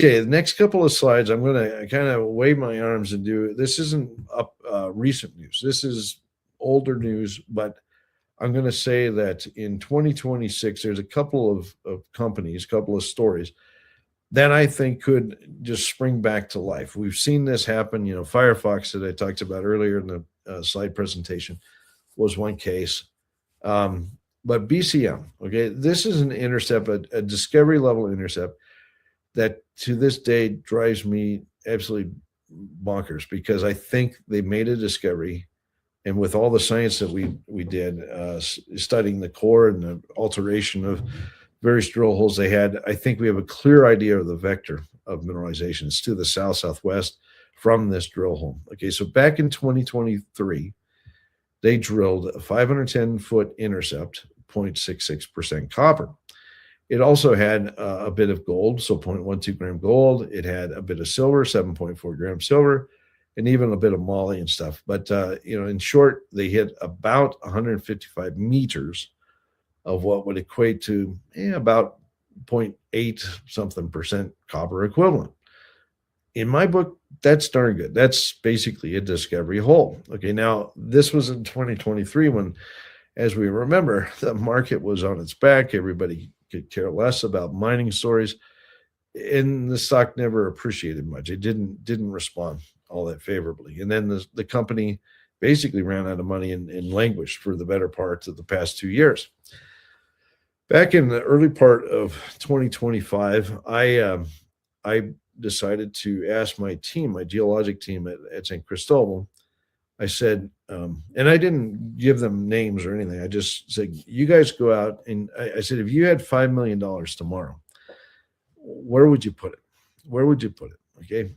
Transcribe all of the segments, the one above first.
Okay, the next couple of slides, I'm going to kind of wave my arms and do. This isn't up recent news. This is older news, but I'm going to say that in 2026, there's a couple of companies, couple of stories that I think could just spring back to life. We've seen this happen. Firefox that I talked about earlier in the slide presentation was one case. But BCM, okay, this is an intercept, a discovery level intercept that to this day drives me absolutely bonkers, because I think they made a discovery. And with all the science that we did, studying the core and the alteration of various drill holes they had, I think we have a clear idea of the vector of mineralization. It's to the southwest from this drill hole. Okay, so back in 2023, they drilled a 510-foot intercept, 0.66% copper. It also had a bit of gold, so 0.12 gram gold. It had a bit of silver, 7.4 gram silver, and even a bit of moly and stuff. But, in short, they hit about 155 meters of what would equate to about 0.8 something percent copper equivalent. In my book, that's darn good. That's basically a discovery hole. Okay, now this was in 2023 when, as we remember, the market was on its back. Everybody could care less about mining stories, and the stock never appreciated much. It didn't respond all that favorably. And then the company basically ran out of money and languished for the better part of the past 2 years. Back in the early part of 2025, I decided to ask my team, my geologic team at St. Cristobal. I said, and I didn't give them names or anything. I just said, you guys go out, and I said, if you had $5 million tomorrow, where would you put it? Where would you put it? Okay.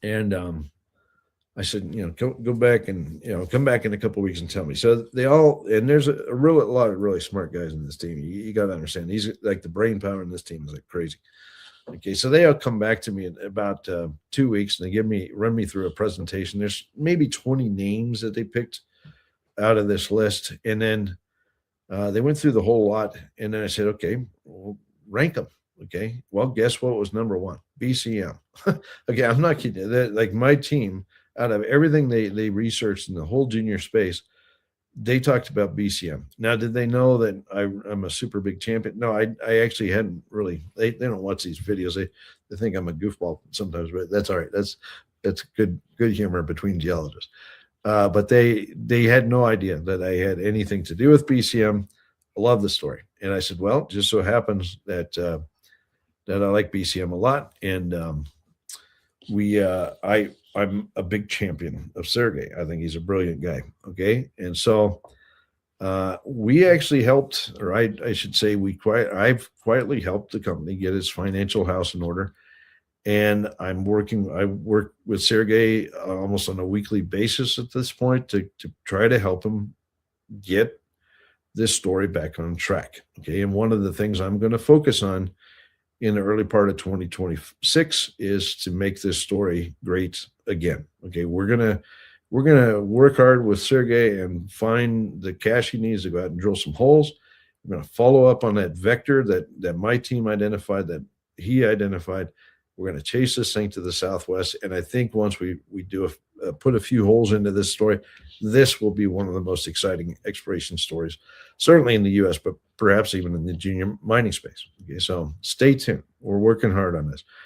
And I said, go back and, come back in a couple of weeks and tell me. So they all, and there's a lot of really smart guys in this team. You got to understand, these like the brain power in this team is like crazy. Okay, so they all come back to me in about 2 weeks, and they run me through a presentation. There's maybe 20 names that they picked out of this list, and then they went through the whole lot. And then I said, okay, well, rank them. Okay, well, guess what was number one? BCM. Okay, I'm not kidding. Like my team, out of everything they researched in the whole junior space, they talked about BCM. Now, did they know that I'm a super big champion? No, I actually hadn't really. They don't watch these videos. They think I'm a goofball sometimes, but that's all right. That's good humor between geologists. But they had no idea that I had anything to do with BCM. I love the story, and I said, well, just so happens that I like BCM a lot, and I'm a big champion of Sergey. I think he's a brilliant guy. Okay. And so we actually helped, or I should say I've quietly helped the company get its financial house in order. And I work with Sergey almost on a weekly basis at this point to try to help him get this story back on track. Okay. And one of the things I'm going to focus on in the early part of 2026 is to make this story great again. Okay, we're gonna work hard with Sergey and find the cash he needs to go out and drill some holes. We're gonna follow up on that vector that my team identified, that he identified. We're gonna chase this thing to the southwest, and I think once we do put a few holes into this story, this will be one of the most exciting exploration stories, certainly in the U.S., but perhaps even in the junior mining space. Okay, so stay tuned. We're working hard on this.